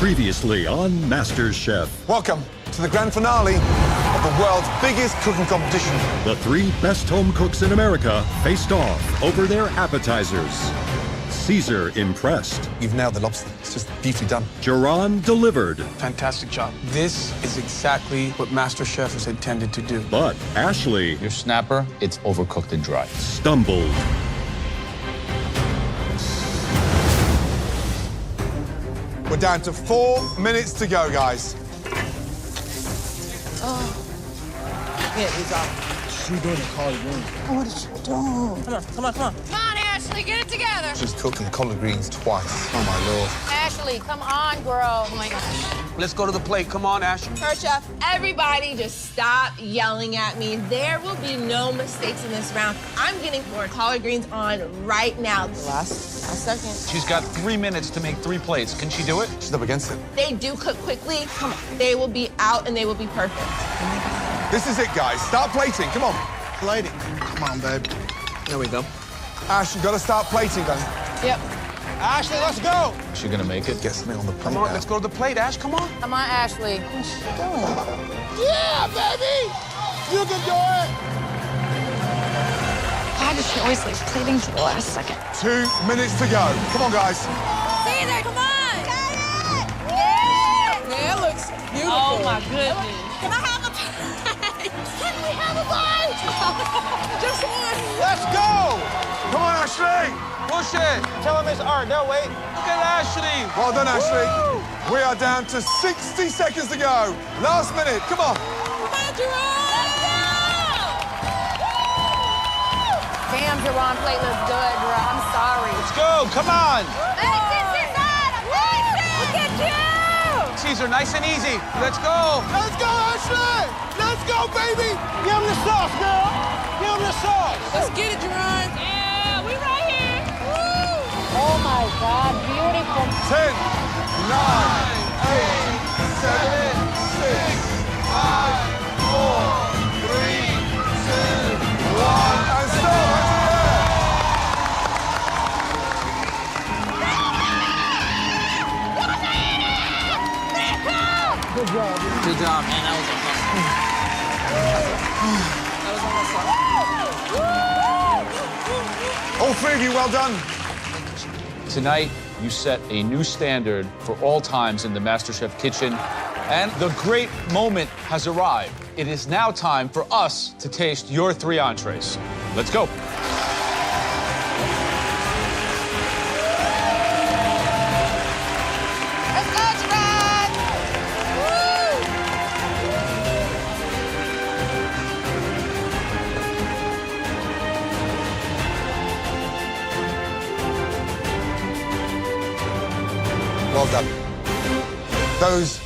Previously on Masterchef. Welcome to the grand finale of the world's biggest cooking competition. The three best home cooks in America faced off over their appetizers. Caesar impressed. You've nailed the lobster. It's just beautifully done. Geron delivered. Fantastic job. This is exactly what MasterChef is intended to do. But Ashley Your snapper, it's overcooked and dry. stumbled. We're down to 4 minutes to go, guys. Yeah, he's off. She doing the collard greens. Oh, what is she doing? Come on. Come on, Ashley, get it together. Just cooking collard greens twice. Oh, my Lord. Ashley, come on, girl. Oh, my gosh. Let's go to the plate. Come on, Ash. Her chef, everybody just stop yelling at me. There will be no mistakes in this round. I'm getting 4 collard greens on right now. Last second. She's got 3 minutes to make 3 plates. Can she do it? She's up against it. They do cook quickly. Come on. They will be out and they will be perfect. This is it, guys. Start plating. Come on. Plating. Come on, babe. There we go. Ash, you've got to start plating, then. Yep. Ashley, let's go. Is she gonna make it? Get something on the plate Come on, now. let's go to the plate, Ash. Come on. Come on, Ashley. Yeah, baby! You can do it! Why does she always leave plating to the last second? 2 minutes to go. Come on, guys. Caesar, come on. Got it! Yeah, it looks beautiful. Oh, my goodness. Can I have a bite? Can we have a bite? Just one. Let's go! Come on, Ashley. Push it. Tell him it's art. They'll wait. Look at Ashley. Well done, Ashley. We are down to 60 seconds to go. Last minute. Come on. Damn, Geron plate looks good, bro. I'm sorry. Let's go. Come on. Look at you. Caesar, nice and easy. Let's go. Let's go, Ashley! Let's go, baby! Give him the sauce, girl! Give him the sauce! Let's get it, Jerron! Yeah, we right here. Oh, my God. Beautiful. 10, 9, 8, 7, 6, 5, 4, 3, 2, 1, and stop. Good job, man. Good job, man. That All 3 of you, well done. Tonight, you set a new standard for all times in the MasterChef kitchen, and the great moment has arrived. It is now time for us to taste your 3 entrees. Let's go. Let's go, Gerard. Well done. Those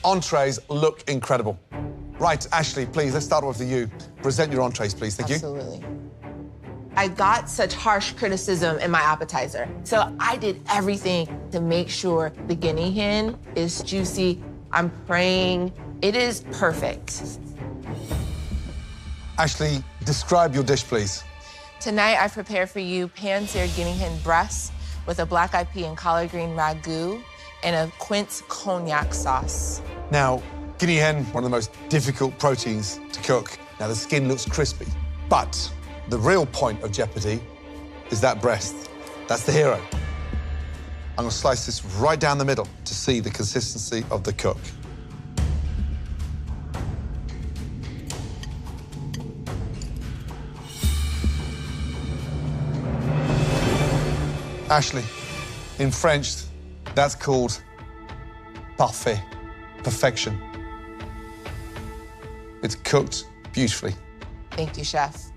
entrees look incredible. Right, Ashley, please, let's start off with you. Present your entrees, please. Thank you. Absolutely. I got such harsh criticism in my appetizer, so I did everything to make sure the guinea hen is juicy. I'm praying it is perfect. Ashley, describe your dish, please. Tonight, I prepared for you pan-seared guinea hen breasts with a black-eyed pea and collard green ragu and a quince cognac sauce. Now, guinea hen, one of the most difficult proteins to cook. Now, the skin looks crispy, but the real point of Jeopardy is that breast. That's the hero. I'm gonna slice this right down the middle to see the consistency of the cook. Ashley, in French, that's called parfait, perfection. It's cooked beautifully. Thank you, chef.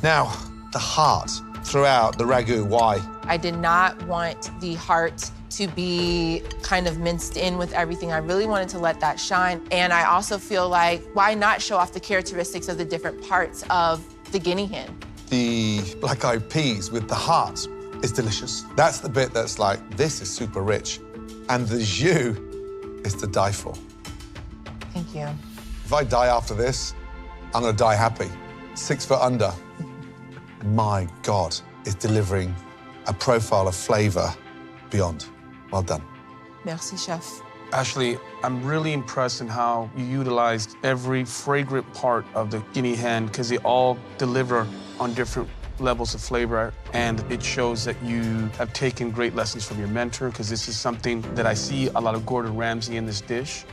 Now, the heart throughout the ragu, why? I did not want the heart to be kind of minced in with everything. I really wanted to let that shine. And I also feel like, why not show off the characteristics of the different parts of the guinea hen? The black-eyed peas with the heart is delicious. That's the bit that's like, this is super rich. And the jus is to die for. Thank you. If I die after this, I'm gonna die happy. 6 foot under. My God, is delivering a profile of flavor beyond. Well done. Merci, chef. Ashley, I'm really impressed in how you utilized every fragrant part of the guinea hen because they all deliver on different levels of flavor, and it shows that you have taken great lessons from your mentor because this is something that I see a lot of Gordon Ramsay in this dish.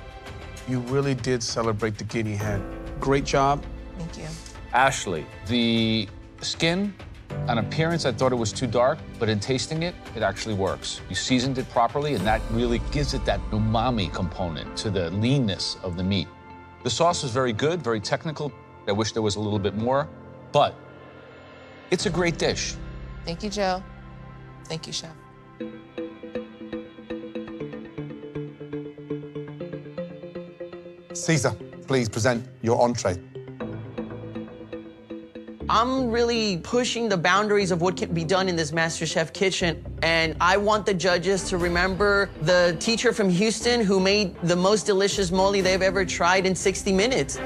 You really did celebrate the guinea hen. Great job. Thank you. Ashley, the skin, on appearance, I thought it was too dark, but in tasting it, it actually works. You seasoned it properly, and that really gives it that umami component to the leanness of the meat. The sauce is very good, very technical. I wish there was a little bit more, but it's a great dish. Thank you, Joe. Thank you, chef. Caesar, please present your entree. I'm really pushing the boundaries of what can be done in this MasterChef kitchen, and I want the judges to remember the teacher from Houston who made the most delicious mole they've ever tried in 60 minutes.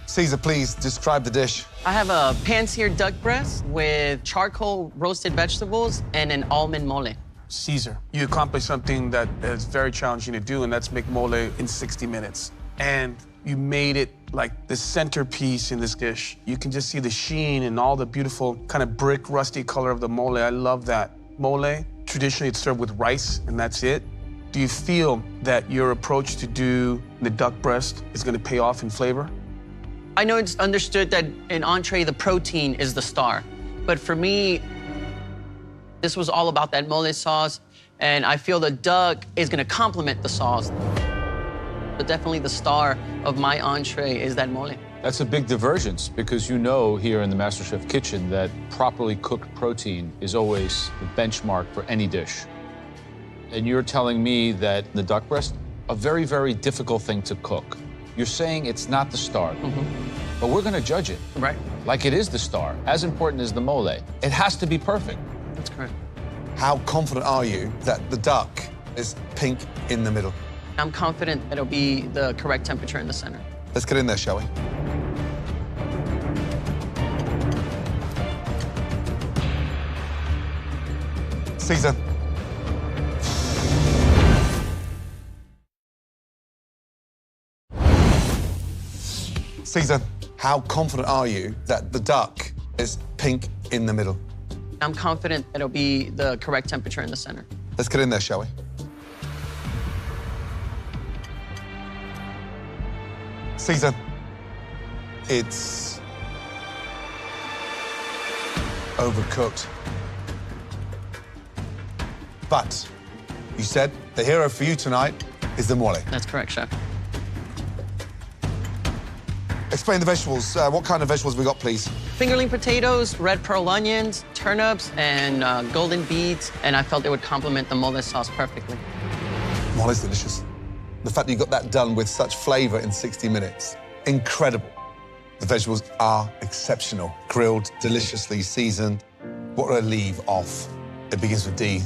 Caesar, please describe the dish. I have a pan-seared duck breast with charcoal roasted vegetables and an almond mole. Caesar, you accomplished something that is very challenging to do, and that's make mole in 60 minutes. And you made it like the centerpiece in this dish. You can just see the sheen and all the beautiful kind of brick, rusty color of the mole. I love that. Mole, traditionally it's served with rice, and that's it. Do you feel that your approach to do the duck breast is gonna pay off in flavor? I know it's understood that in entree, the protein is the star. But for me, this was all about that mole sauce, and I feel the duck is gonna complement the sauce. But definitely the star of my entree is that mole. That's a big divergence because you know here in the MasterChef kitchen that properly cooked protein is always the benchmark for any dish. And you're telling me that the duck breast, a very, very difficult thing to cook. You're saying it's not the star, but we're gonna judge it. Right. Like it is the star, as important as the mole. It has to be perfect. That's correct. How confident are you that the duck is pink in the middle? I'm confident it'll be the correct temperature in the center. Let's get in there, shall we? Caesar. Caesar, how confident are you that the duck is pink in the middle? I'm confident it'll be the correct temperature in the center. Let's get in there, shall we? Caesar, it's overcooked. But you said the hero for you tonight is the mole. That's correct, chef. Explain the vegetables. What kind of vegetables we got, please? Fingerling potatoes, red pearl onions, turnips, and golden beets, and I felt it would complement the mole sauce perfectly. Mole's delicious. The fact that you got that done with such flavor in 60 minutes, incredible. The vegetables are exceptional. Grilled, deliciously seasoned. What would I leave off? It begins with D,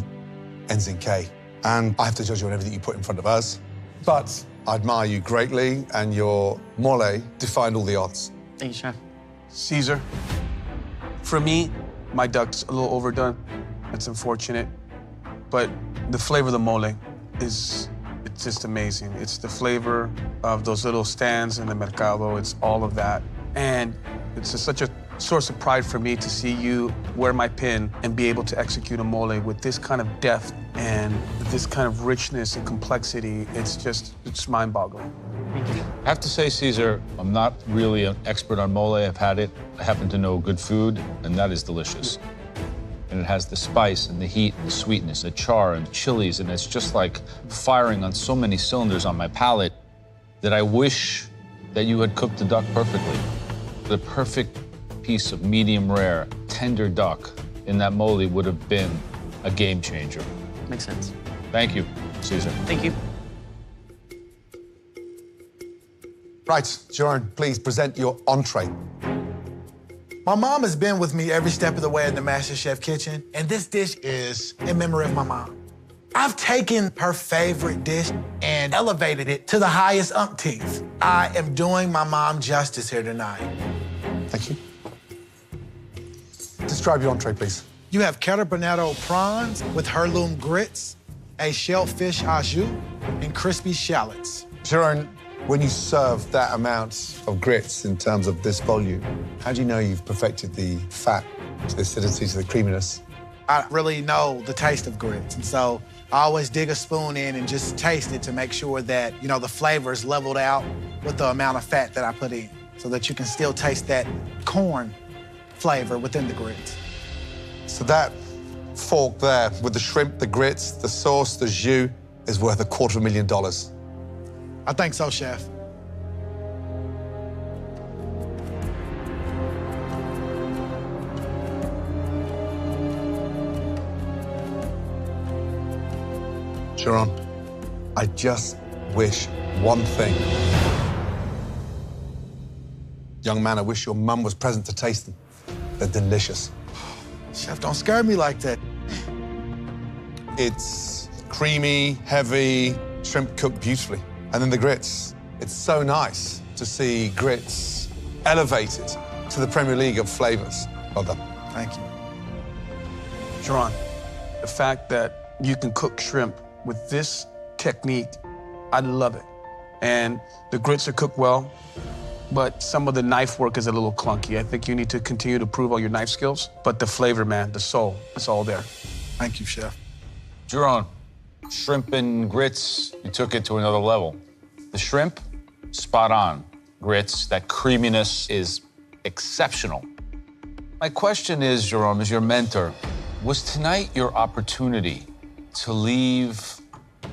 ends in K. And I have to judge you on everything you put in front of us. But I admire you greatly, and your mole defied all the odds. Thank you, chef. Caesar, for me, my duck's a little overdone. That's unfortunate. But the flavor of the mole is it's just amazing. It's the flavor of those little stands in the mercado. It's all of that. And it's just such a source of pride for me to see you wear my pin and be able to execute a mole with this kind of depth and this kind of richness and complexity. It's mind-boggling. I have to say, Caesar, I'm not really an expert on mole. I've had it. I happen to know good food, and that is delicious. And it has the spice and the heat and the sweetness, the char and chilies, and it's just like firing on so many cylinders on my palate that I wish that you had cooked the duck perfectly. The perfect piece of medium rare, tender duck in that mole would have been a game changer. Makes sense. Thank you, Caesar. Thank you. Right, Joran, please present your entree. My mom has been with me every step of the way in the MasterChef kitchen, and this dish is in memory of my mom. I've taken her favorite dish and elevated it to the highest umpteenth. I am doing my mom justice here tonight. Thank you. Describe your entree, please. You have Catabernetto prawns with heirloom grits, a shellfish au jus, and crispy shallots. Sharon, when you serve that amount of grits in terms of this volume, how do you know you've perfected the fat, to the acidity, to the creaminess? I really know the taste of grits, and so I always dig a spoon in and just taste it to make sure that, you know, the flavor is leveled out with the amount of fat that I put in, so that you can still taste that corn flavor within the grits. So that fork there with the shrimp, the grits, the sauce, the jus is worth $250,000. I think so, Chef. Sharon, I just wish one thing. Young man, I wish your mum was present to taste them. They're delicious. Chef, don't scare me like that. It's creamy, heavy, shrimp cooked beautifully. And then the grits. It's so nice to see grits elevated to the Premier League of flavors. Well done. Thank you. Sharon, the fact that you can cook shrimp with this technique, I love it. And the grits are cooked well, but some of the knife work is a little clunky. I think you need to continue to prove all your knife skills, but the flavor, man, the soul, it's all there. Thank you, Chef. Jerome, shrimp and grits, you took it to another level. The shrimp, spot on. Grits, that creaminess is exceptional. My question is, Jerome, as your mentor, was tonight your opportunity to leave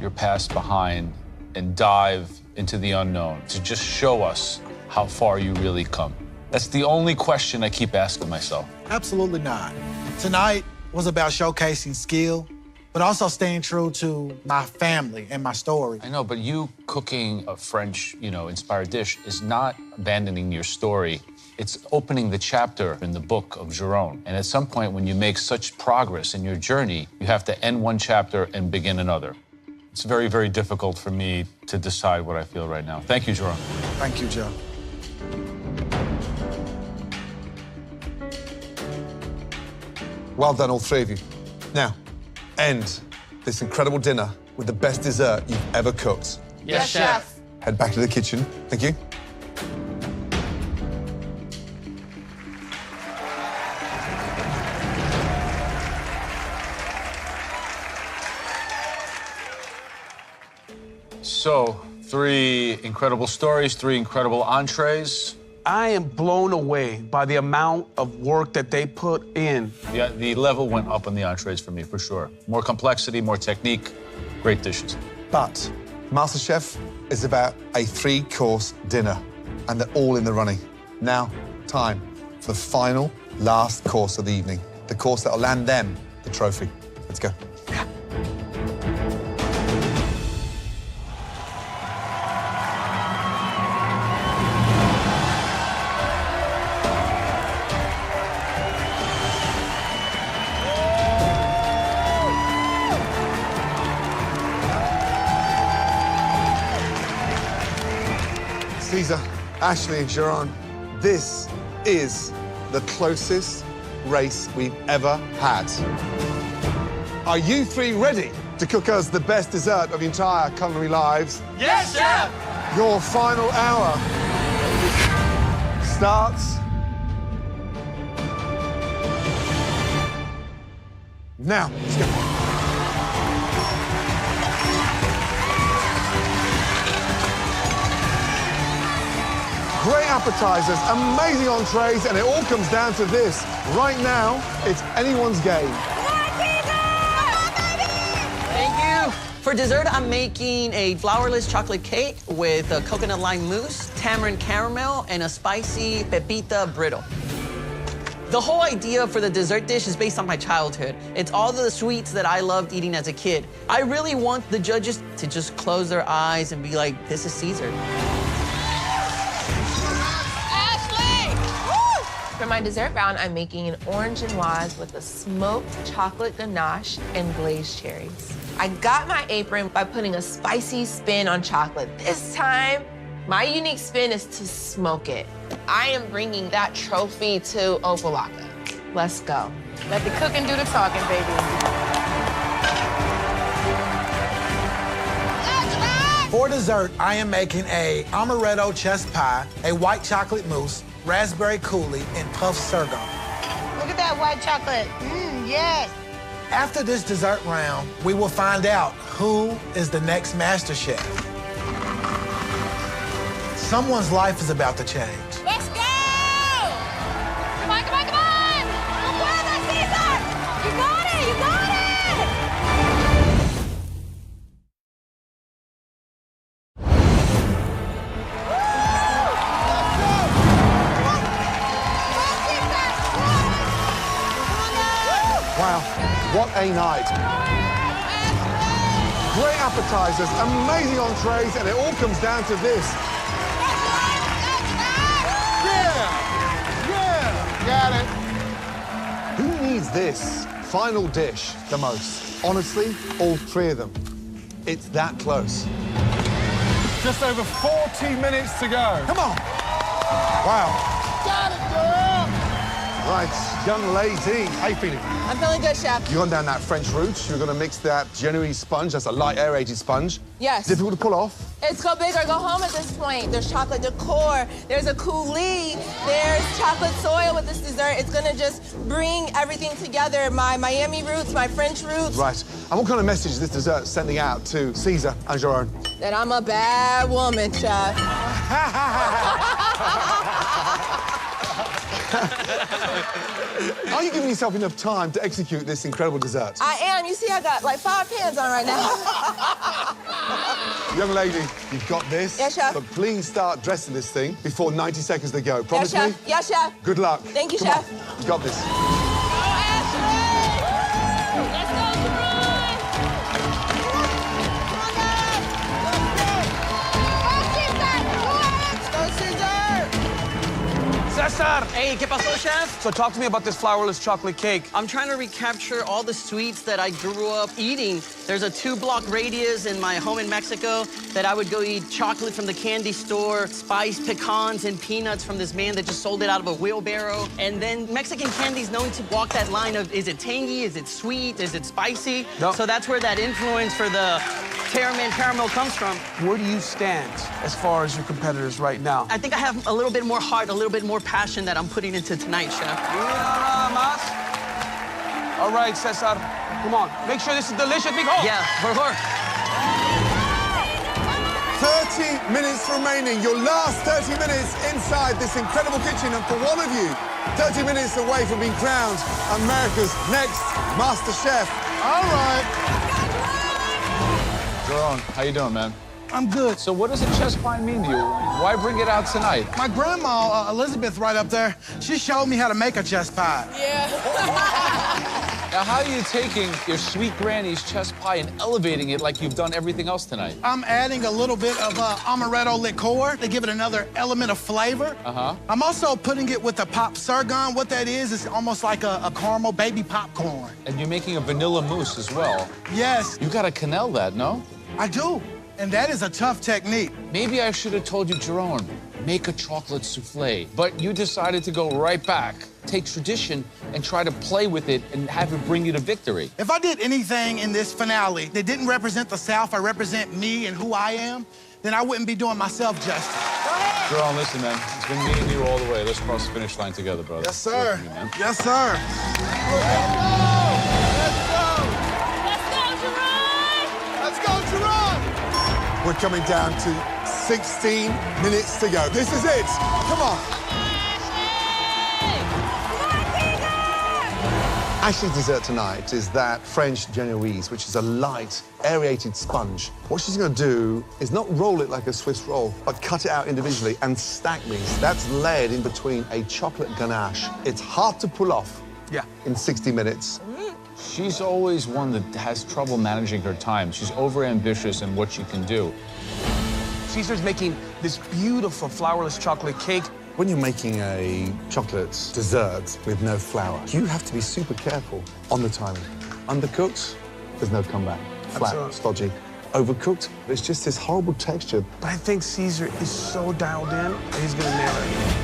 your past behind and dive into the unknown, to just show us how far you really come? That's the only question I keep asking myself. Absolutely not. Tonight was about showcasing skill, but also staying true to my family and my story. I know, but you cooking a French, inspired dish is not abandoning your story. It's opening the chapter in the book of Jerome. And at some point, when you make such progress in your journey, you have to end one chapter and begin another. It's very, very difficult for me to decide what I feel right now. Thank you, Jerome. Thank you, Joe. Well done, all three of you. Now, end this incredible dinner with the best dessert you've ever cooked. Yes, Chef. Head back to the kitchen. Thank you. So, 3 incredible stories, 3 incredible entrees. I am blown away by the amount of work that they put in. The level went up on the entrees for me, for sure. More complexity, more technique, great dishes. But Masterchef is about a 3-course dinner, and they're all in the running. Now, time for the final, last course of the evening, the course that'll land them the trophy. Let's go. Caesar, Ashley, and Sharon, this is the closest race we've ever had. Are you 3 ready to cook us the best dessert of your entire culinary lives? Yes, Chef! Your final hour starts now. Let's go. Great appetizers, amazing entrees, and it all comes down to this. Right now, it's anyone's game. Thank you. For dessert, I'm making a flourless chocolate cake with a coconut lime mousse, tamarind caramel, and a spicy pepita brittle. The whole idea for the dessert dish is based on my childhood. It's all the sweets that I loved eating as a kid. I really want the judges to just close their eyes and be like, this is Caesar. For my dessert round, I'm making an orange genoise with a smoked chocolate ganache and glazed cherries. I got my apron by putting a spicy spin on chocolate. This time, my unique spin is to smoke it. I am bringing that trophy to Opalaka. Let's go. Let the cooking do the talking, baby. For dessert, I am making a amaretto chess pie, a white chocolate mousse, raspberry coulis, and puffed sorghum. Look at that white chocolate. Yes. After this dessert round, we will find out who is the next Masterchef. Someone's life is about to change. Let's go! Come on, come on, come on! No puedo, Caesar! You got it, you got it! Wow, what a night. Great appetizers, amazing entrees, and it all comes down to this. Yeah, got it. Who needs this final dish the most? Honestly, all three of them. It's that close. Just over 40 minutes to go. Come on. Wow. Got it, girl! Right, young lady, how you feeling? I'm feeling good, Chef. You've gone down that French route. You're going to mix that Genoese sponge. That's a light aerated sponge. Yes. Difficult to pull off. It's go big or go home at this point. There's chocolate decor, there's a coulis, there's chocolate soil with this dessert. It's gonna just bring everything together. My Miami roots, my French roots. Right. And what kind of message is this dessert sending out to Caesar and Jerome? That I'm a bad woman, Chef. Are you giving yourself enough time to execute this incredible dessert? I am. You see, I got like 5 pans on right now. Young lady, you've got this. Yes, Chef. But please start dressing this thing before 90 seconds to go. Promise Yes, me? Chef. Yes, Chef. Good luck. Thank you, Come Chef. on. You got this. Let's go, Jerome! Cesar! Hey, ¿qué pasó, chef? So talk to me about this flourless chocolate cake. I'm trying to recapture all the sweets that I grew up eating. There's a 2-block radius in my home in Mexico that I would go eat chocolate from the candy store, spiced pecans and peanuts from this man that just sold it out of a wheelbarrow. And then Mexican candy's known to walk that line of, is it tangy, is it sweet, is it spicy? No. So that's where that influence for the Terraman caramel comes from. Where do you stand as far as your competitors right now? I think I have a little bit more heart, a little bit more passion that I'm putting into tonight, chef. All right, Cesar, come on. Make sure this is delicious. Big hole. Yeah, for sure. 30 minutes remaining. Your last 30 minutes inside this incredible kitchen. And for one of you, 30 minutes away from being crowned America's next Master Chef. All right. Jerome, how you doing, man? I'm good. So what does a chess pie mean to you? Why bring it out tonight? My grandma, Elizabeth, right up there, she showed me how to make a chess pie. Now, how are you taking your sweet granny's chess pie and elevating it like you've done everything else tonight? I'm adding a little bit of amaretto liqueur to give it another element of flavor. Uh-huh. I'm also putting it with the pop sorghum. What that is almost like a caramel baby popcorn. And you're making a vanilla mousse as well. Yes, You gotta cannelle that, no? I do. And that is a tough technique. Maybe I should have told you, Jerome, make a chocolate souffle. But you decided to go right back, take tradition, and try to play with it and have it bring you to victory. If I did anything in this finale that didn't represent the South, I represent me and who I am, then I wouldn't be doing myself justice. Jerome, listen, man. It's been me and you all the way. Let's cross the finish line together, brother. Yes, sir. With me, man. Yes, sir. We're coming down to 16 minutes to go. This is it. Come on. Ashley's dessert tonight is that French Genoese, which is a light, aerated sponge. What she's going to do is not roll it like a Swiss roll, but cut it out individually and stack these. That's layered in between a chocolate ganache. It's hard to pull off in 60 minutes. She's always one that has trouble managing her time. She's overambitious in what she can do. Caesar's making this beautiful flourless chocolate cake. When you're making a chocolate dessert with no flour, you have to be super careful on the timing. Undercooked, there's no comeback. Flat, Absolutely. stodgy. Overcooked, there's just this horrible texture. But I think Caesar is so dialed in that he's gonna nail it.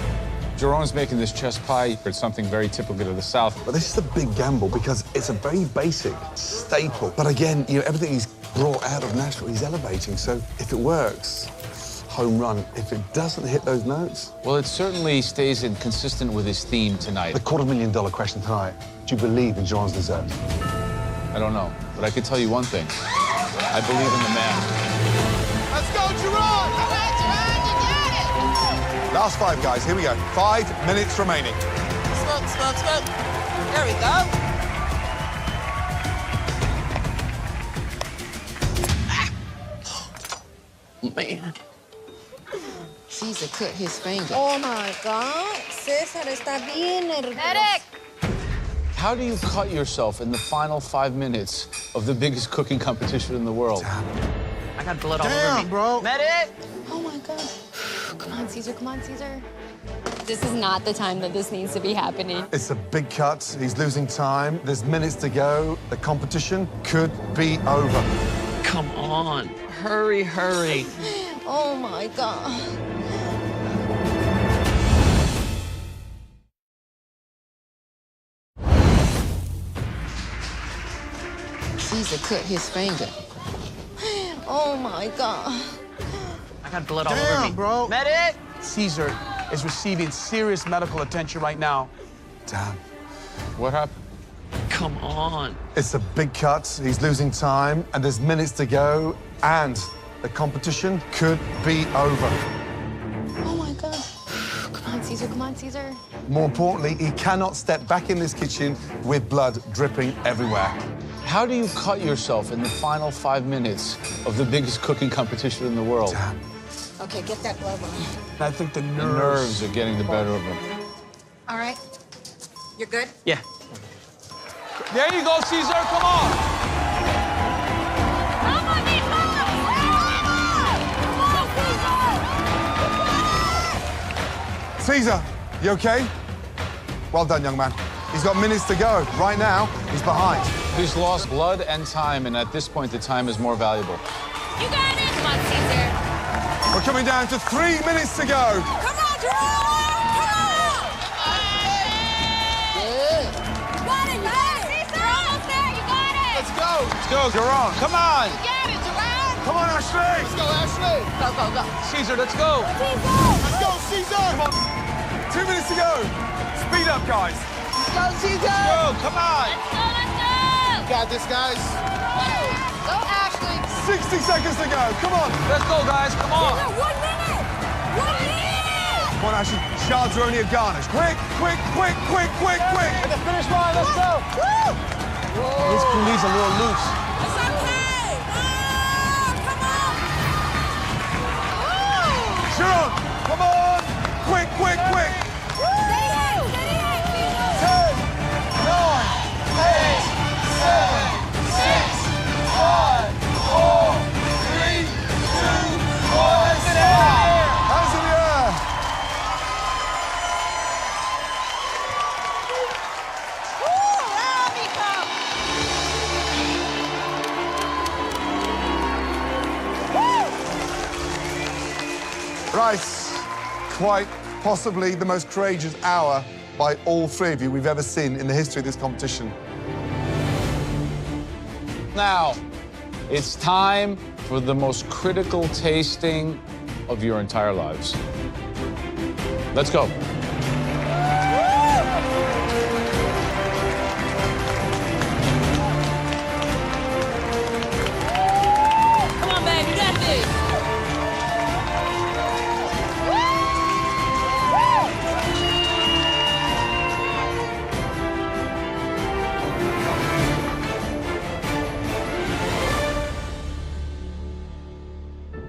Jerome's making this chess pie. It's something very typical of the South. But this is a big gamble because it's a very basic staple. But again, you know, everything is brought out of Nashville. He's elevating, so if it works, home run. If it doesn't hit those notes... Well, it certainly stays consistent with his theme tonight. The $250,000 question tonight, do you believe in Jean's dessert? I don't know, but I can tell you one thing. I believe in the man. Let's go, Jerron! All right, Jerron, you got it. Last 5, guys. Here we go. 5 minutes remaining. Smoke, smoke, smoke. There we go. Man. Caesar cut his finger. Oh my God, César está bien nervioso. Medic! How do you cut yourself in the final 5 minutes of the biggest cooking competition in the world? I got blood all over Damn, me. bro. Medic! Oh my God. Come on, Caesar. Come on, Caesar. This is not the time that this needs to be happening. It's a big cut. He's losing time. There's minutes to go. The competition could be over. Come on. Hurry, hurry. Oh my God. Caesar cut his finger. Oh my God. I got blood all over Damn, me. bro. Medic! Caesar is receiving serious medical attention right now. Damn. What happened? Come on. It's a big cut. He's losing time, and there's minutes to go, and the competition could be over. Oh my God. Come on, Caesar. Come on, Caesar. More importantly, he cannot step back in this kitchen with blood dripping everywhere. How do you cut yourself in the final 5 minutes of the biggest cooking competition in the world? Damn. Okay, get that glove on. And I think the The nerves... nerves are getting the better of him. All right. You're good? Yeah. There you go, Caesar. Come on. Come on, Nico! Come on, Caesar, you okay? Well done, young man. He's got minutes to go. Right now, he's behind. He's lost blood and time, and at this point, the time is more valuable. You got it! Come on, Caesar. We're coming down to 3 minutes to go. Come on, Jerome! Good. You got it, Caesar! You're almost there, you got it! Let's go! Let's go, Jerron. Come on. You got it, Jerome! Come on, Ashley. Let's go, Ashley! Go, go, go. Caesar, let's go. Let's go, Caesar! Come on. 2 minutes to go. Speed up, guys. Go, Caesar. Go, come on. Let's go, let's go! Got this, guys. Go, Ashley. 60 seconds to go. Come on. Let's go, guys. Come on. 1 minute! 1 minute! Come on, Ashley. Shards are only a garnish. Quick, quick, quick, quick, quick, quick. At the finish line, let's go! His coulis a little loose. It's okay! Come on! Sharon, come on. Quick, quick, quick. Steady hand, Caesar! 10, 9, 8, 7, 6, 5, 4, 3, 2, 1. Hands in the air. Right, quite possibly the most courageous hour by all 3 of you we've ever seen in the history of this competition. Now, it's time for the most critical tasting of your entire lives. Let's go. Come on, babe, you got this!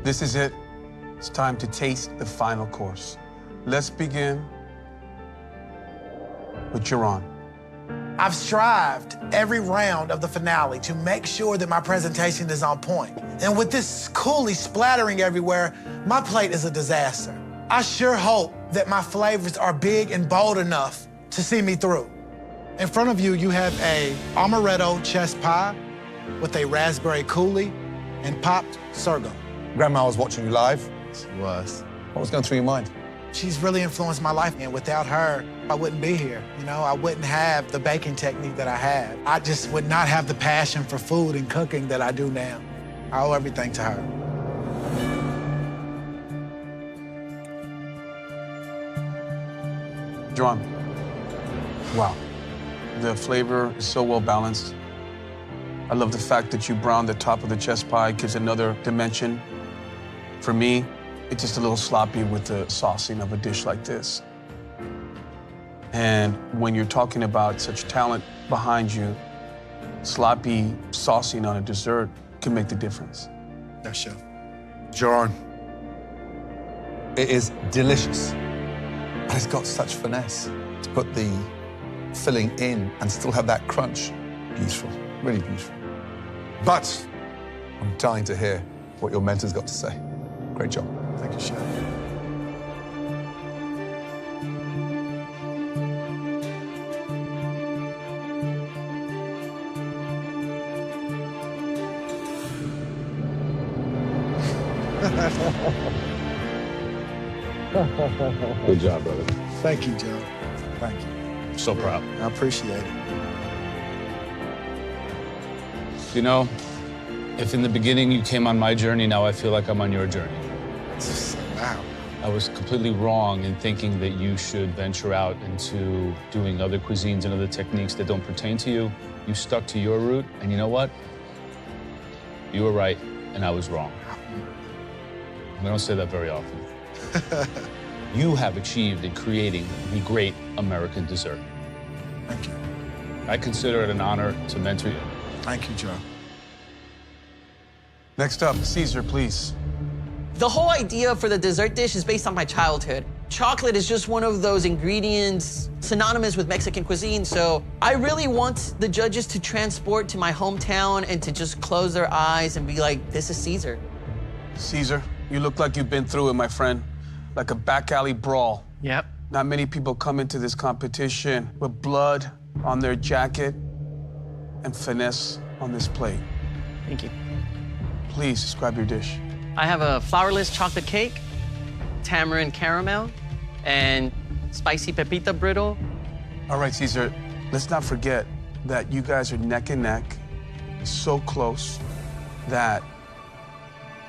This is it. It's time to taste the final course. Let's begin with Jerron. I've strived every round of the finale to make sure that my presentation is on point. And with this coulis splattering everywhere, my plate is a disaster. I sure hope that my flavors are big and bold enough to see me through. In front of you, you have a amaretto chess pie with a raspberry coulis and popped sorghum. Grandma was watching you live. She was. What was going through your mind? She's really influenced my life, and without her, I wouldn't be here. You know, I wouldn't have the baking technique that I have. I just would not have the passion for food and cooking that I do now. I owe everything to her. John, Wow. the flavor is so well balanced. I love the fact that you browned the top of the chest pie, gives another dimension. For me, it's just a little sloppy with the saucing of a dish like this. And when you're talking about such talent behind you, sloppy saucing on a dessert can make the difference. Yes, chef. John, it is delicious, but it's got such finesse to put the filling in and still have that crunch. Beautiful, really beautiful. But I'm dying to hear what your mentor's got to say. Great job. Thank you, chef. Good job, brother. Thank you, Joe. Thank you. I'm so proud. I appreciate it. You know, if in the beginning you came on my journey, now I feel like I'm on your journey. Wow. I was completely wrong in thinking that you should venture out into doing other cuisines and other techniques that don't pertain to you. You stuck to your route, and you know what? You were right, and I was wrong. We don't say that very often. You have achieved in creating the great American dessert. Thank you. I consider it an honor to mentor you. Thank you, Joe. Next up, Caesar, please. The whole idea for the dessert dish is based on my childhood. Chocolate is just one of those ingredients synonymous with Mexican cuisine, so I really want the judges to transport to my hometown and to just close their eyes and be like, this is Caesar. Caesar, you look like you've been through it, my friend. Like a back alley brawl. Yep. Not many people come into this competition with blood on their jacket and finesse on this plate. Thank you. Please describe your dish. I have a flourless chocolate cake, tamarind caramel, and spicy pepita brittle. All right, Caesar, let's not forget that you guys are neck and neck, so close that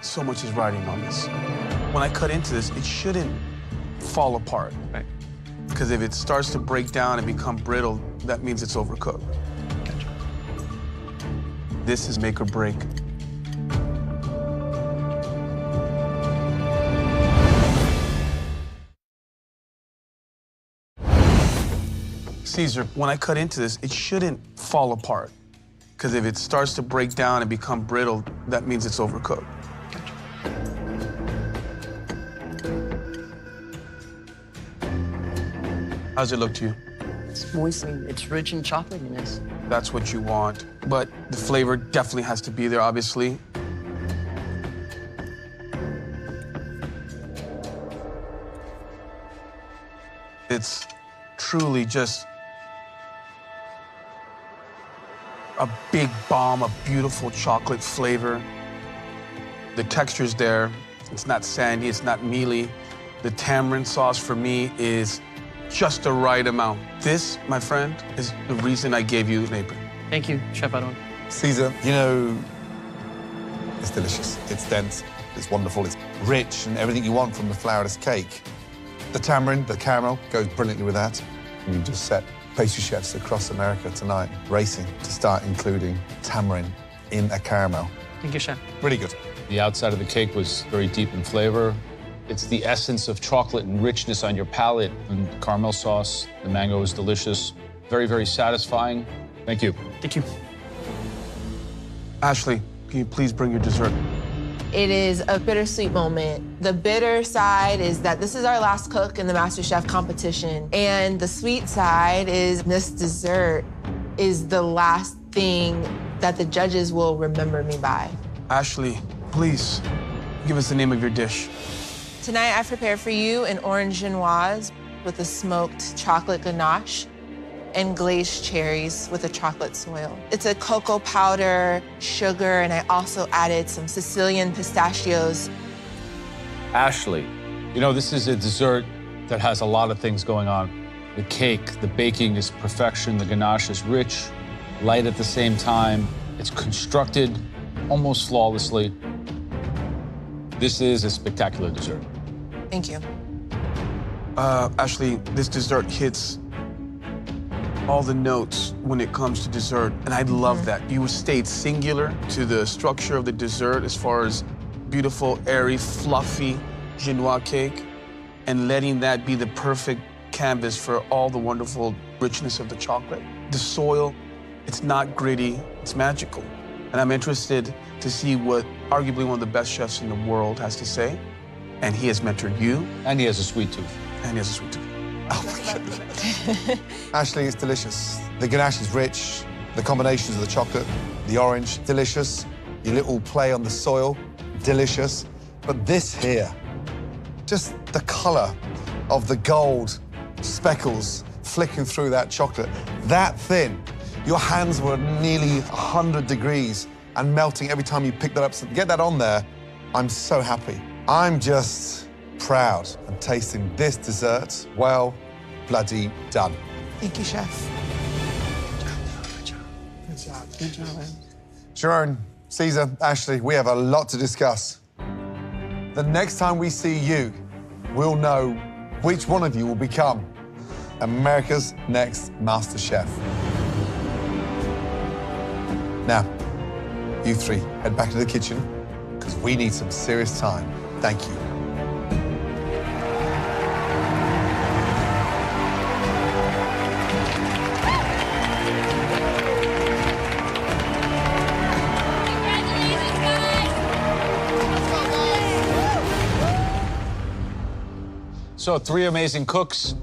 so much is riding on this. When I cut into this, it shouldn't fall apart. Right. Because if it starts to break down and become brittle, that means it's overcooked. Gotcha. This is make or break. Caesar, when I cut into this, it shouldn't fall apart. Because if it starts to break down and become brittle, that means it's overcooked. Gotcha. How's it look to you? It's moistening. It's rich in chocolatiness. That's what you want. But the flavor definitely has to be there, obviously. It's truly just a big bomb of beautiful chocolate flavor. The texture's there. It's not sandy, it's not mealy. The tamarind sauce for me is just the right amount. This, my friend, is the reason I gave you an apron. Thank you, Chef Aaron. Caesar, you know, it's delicious. It's dense, it's wonderful, it's rich, and everything you want from the flourless cake. The tamarind, the caramel, goes brilliantly with that. And you just set pastry chefs across America tonight racing to start including tamarind in a caramel. Thank you, Chef. Really good. The outside of the cake was very deep in flavor. It's the essence of chocolate and richness on your palate. And caramel sauce, the mango is delicious. Very, very satisfying. Thank you. Thank you. Ashley, can you please bring your dessert? It is a bittersweet moment. The bitter side is that this is our last cook in the MasterChef competition. And the sweet side is this dessert is the last thing that the judges will remember me by. Ashley, please give us the name of your dish. Tonight I prepared for you an orange genoise with a smoked chocolate ganache and glazed cherries with a chocolate soil. It's a cocoa powder, sugar, and I also added some Sicilian pistachios. Ashley, you know, this is a dessert that has a lot of things going on. The cake, the baking is perfection. The ganache is rich, light at the same time. It's constructed almost flawlessly. This is a spectacular dessert. Thank you. Ashley, this dessert hits all the notes when it comes to dessert, and I love that. You stayed singular to the structure of the dessert as far as beautiful, airy, fluffy genoise cake, and letting that be the perfect canvas for all the wonderful richness of the chocolate. The soil, it's not gritty, it's magical. And I'm interested to see what arguably one of the best chefs in the world has to say. And he has mentored you. And he has a sweet tooth. And he has a sweet tooth. Oh my goodness. Ashley, it's delicious. The ganache is rich. The combinations of the chocolate, the orange, delicious. Your little play on the soil, delicious. But this here, just the color of the gold speckles flicking through that chocolate, that thin. Your hands were nearly 100 degrees and melting every time you picked that up. So to get that on there, I'm so happy. I'm just proud and tasting this dessert. Well, bloody done. Thank you, chef. Good job, man. Sharon, Caesar, Ashley, we have a lot to discuss. The next time we see you, we'll know which one of you will become America's next Masterchef. Now, you three, head back to the kitchen, because we need some serious time. Thank you. Congratulations, guys! So 3 amazing cooks,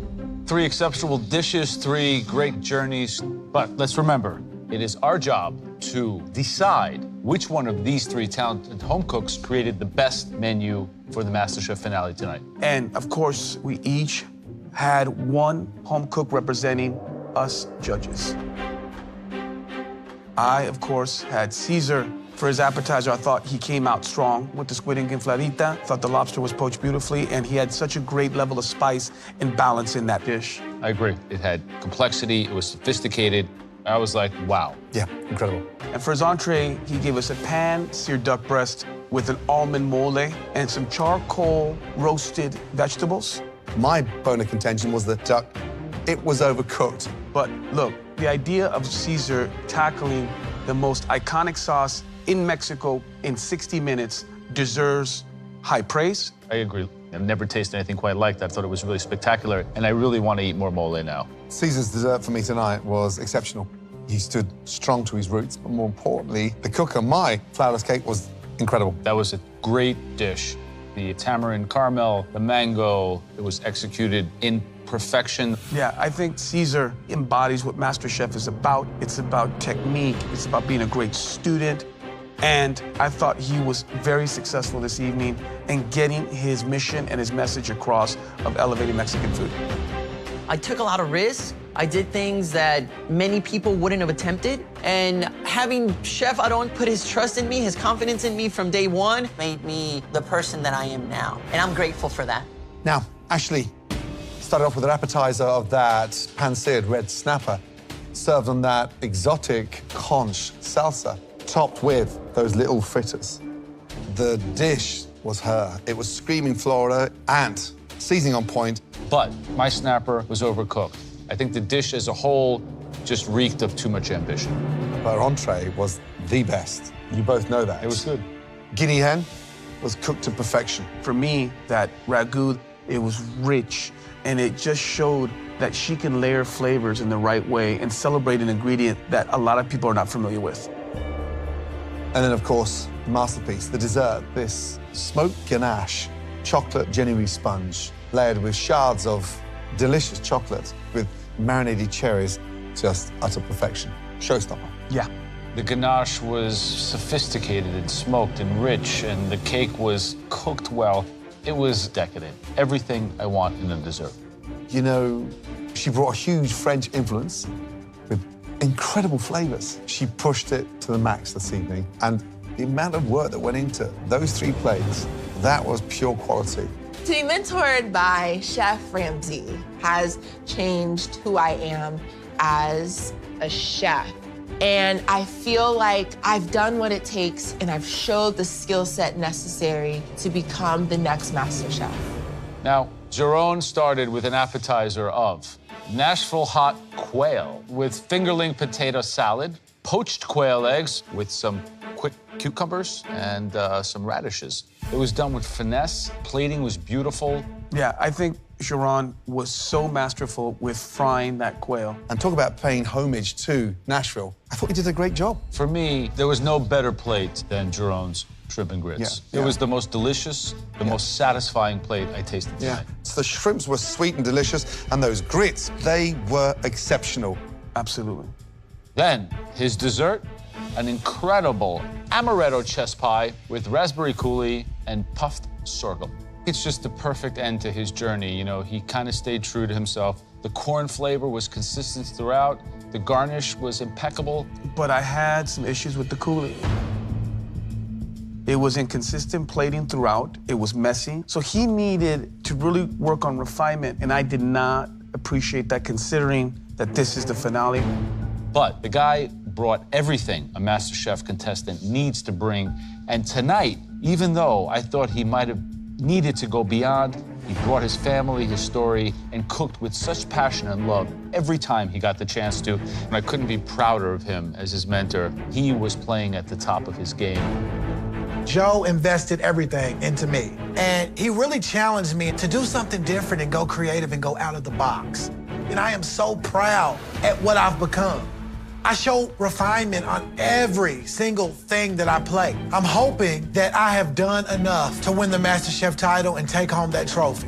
3 exceptional dishes, 3 great journeys. But let's remember, it is our job to decide which one of these 3 talented home cooks created the best menu for the MasterChef finale tonight. And of course, we each had one home cook representing us judges. I, of course, had Caesar. For his appetizer, I thought he came out strong with the squid ink infladita. Thought the lobster was poached beautifully, and he had such a great level of spice and balance in that dish. I agree. It had complexity, it was sophisticated. I was like, wow. Yeah, incredible. And for his entree, he gave us a pan-seared duck breast with an almond mole and some charcoal roasted vegetables. My bone of contention was the duck. It was overcooked. But look, the idea of Caesar tackling the most iconic sauce in Mexico in 60 minutes deserves high praise. I agree. I've never tasted anything quite like that. I thought it was really spectacular, and I really want to eat more mole now. Caesar's dessert for me tonight was exceptional. He stood strong to his roots, but more importantly, the cook on my flourless cake was incredible. That was a great dish. The tamarind caramel, the mango, it was executed in perfection. Yeah, I think Caesar embodies what MasterChef is about. It's about technique. It's about being a great student. And I thought he was very successful this evening in getting his mission and his message across of elevating Mexican food. I took a lot of risks. I did things that many people wouldn't have attempted. And having Chef Aron put his trust in me, his confidence in me from day one, made me the person that I am now. And I'm grateful for that. Now, Ashley started off with an appetizer of that pan-seared red snapper, served on that exotic conch salsa, topped with those little fritters. The dish was her. It was screaming Florida and seasoning on point. But my snapper was overcooked. I think the dish as a whole just reeked of too much ambition. Her entree was the best. You both know that. It was good. Guinea hen was cooked to perfection. For me, that ragu, it was rich, and it just showed that she can layer flavors in the right way and celebrate an ingredient that a lot of people are not familiar with. And then, of course, the masterpiece, the dessert, this smoked ganache, chocolate genuine sponge, layered with shards of delicious chocolate with marinated cherries, just utter perfection. Showstopper. Yeah. The ganache was sophisticated and smoked and rich, and the cake was cooked well. It was decadent. Everything I want in a dessert. You know, she brought a huge French influence with incredible flavors. She pushed it to the max this evening, and the amount of work that went into those 3 plates, that was pure quality. To be mentored by Chef Ramsay has changed who I am as a chef. And I feel like I've done what it takes and I've showed the skill set necessary to become the next Masterchef. Now, Jerome started with an appetizer of Nashville hot quail with fingerling potato salad, poached quail eggs with some quick cucumbers and some radishes. It was done with finesse. Plating was beautiful. Yeah, I think Sharon was so masterful with frying that quail. And talk about paying homage to Nashville. I thought you did a great job. For me, there was no better plate than Jerome's shrimp and grits. Yeah, It yeah. was the most delicious, the most satisfying plate I tasted tonight. So the shrimps were sweet and delicious, and those grits, they were exceptional. Absolutely. Then, his dessert, an incredible amaretto chess pie with raspberry coulis and puffed sorghum. It's just the perfect end to his journey. You know, he kind of stayed true to himself. The corn flavor was consistent throughout. The garnish was impeccable. But I had some issues with the coulis. It was inconsistent plating throughout. It was messy. So he needed to really work on refinement, and I did not appreciate that considering that this is the finale. But the guy brought everything a MasterChef contestant needs to bring. And tonight, even though I thought he might have needed to go beyond, he brought his family, his story, and cooked with such passion and love every time he got the chance to. And I couldn't be prouder of him as his mentor. He was playing at the top of his game. Joe invested everything into me, and he really challenged me to do something different and go creative and go out of the box. And I am so proud at what I've become. I show refinement on every single thing that I play. I'm hoping that I have done enough to win the MasterChef title and take home that trophy.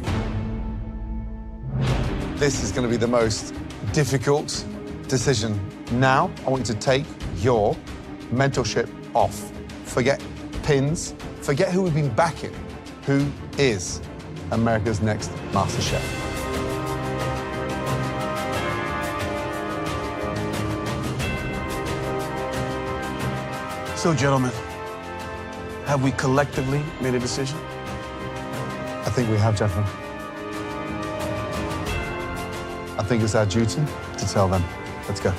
This is going to be the most difficult decision. Now, I want you to take your mentorship off. Forget pins, forget who we've been backing. Who is America's next MasterChef? So, gentlemen, have we collectively made a decision? I think we have, gentlemen. I think it's our duty to tell them. Let's go.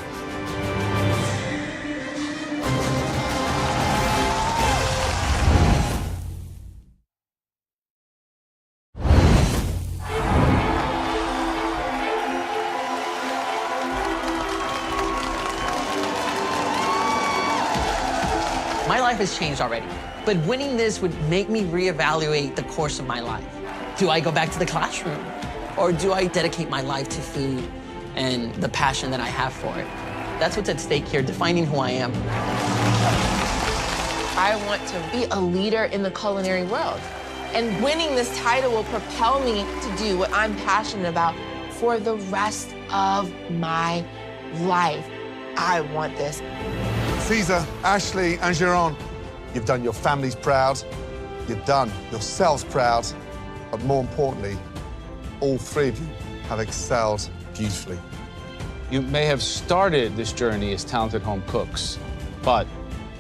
My life has changed already, but winning this would make me reevaluate the course of my life. Do I go back to the classroom, or do I dedicate my life to food and the passion that I have for it? That's what's at stake here, defining who I am. I want to be a leader in the culinary world. And winning this title will propel me to do what I'm passionate about for the rest of my life. I want this. Caesar, Ashley, and Giron, you've done your families proud, you've done yourselves proud, but more importantly, all three of you have excelled beautifully. You may have started this journey as talented home cooks, but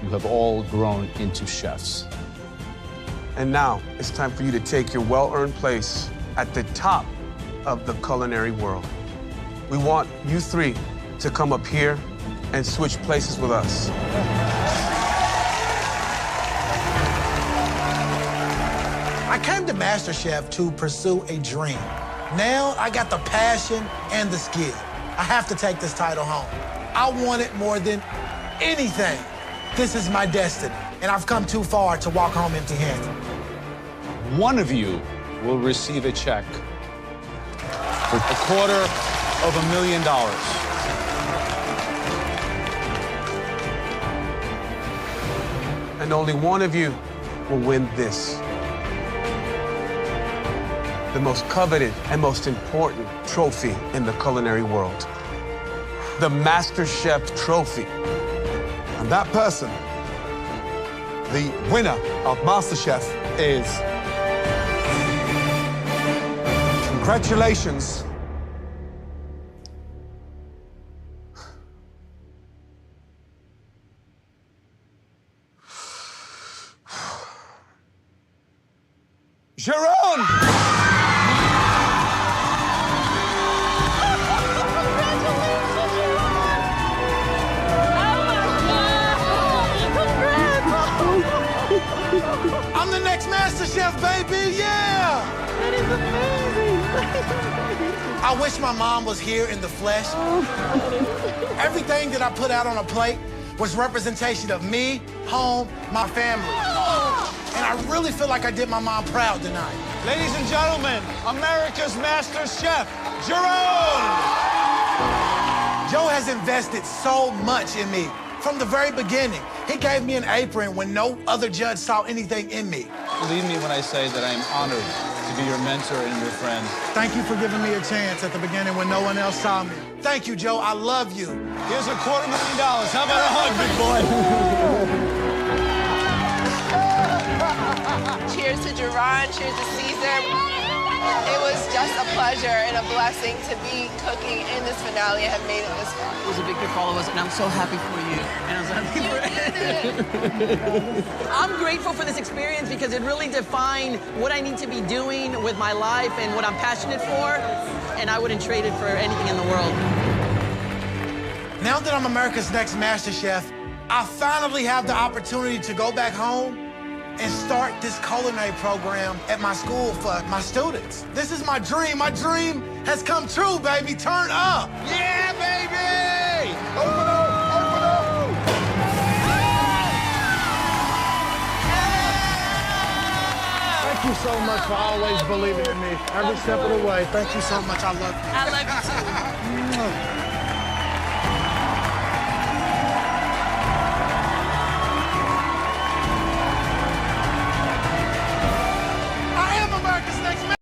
you have all grown into chefs. And now it's time for you to take your well-earned place at the top of the culinary world. We want you three to come up here and switch places with us. I came to MasterChef to pursue a dream. Now I got the passion and the skill. I have to take this title home. I want it more than anything. This is my destiny, and I've come too far to walk home empty-handed. One of you will receive a check for $250,000. And only one of you will win this. The most coveted and most important trophy in the culinary world. The MasterChef trophy. And that person, the winner of MasterChef, is... Congratulations. Sharon! Masterchef, baby, yeah! That is amazing. I wish my mom was here in the flesh. Everything that I put out on a plate was representation of me, home, my family. And I really feel like I did my mom proud tonight. Ladies and gentlemen, America's Master Chef, Jerome! Joe has invested so much in me from the very beginning. He gave me an apron when no other judge saw anything in me. Believe me when I say that I am honored to be your mentor and your friend. Thank you for giving me a chance at the beginning when no one else saw me. Thank you, Joe. I love you. Here's $250,000. How about a hug, big boy? Cheers to Jerron, cheers to Caesar. It was just a pleasure and a blessing to be cooking in this finale and have made it this far. It was a victory for all of us, and I'm so happy for you. And I'm so happy for I'm grateful for this experience because it really defined what I need to be doing with my life and what I'm passionate for, and I wouldn't trade it for anything in the world. Now that I'm America's Next Master Chef, I finally have the opportunity to go back home and start this culinary program at my school for my students. This is my dream. My dream has come true, baby. Turn up. Yeah, baby! Open up, open up! Thank you so much for always believing in me. Every step of the way. Thank you so much. I love you. I love you too.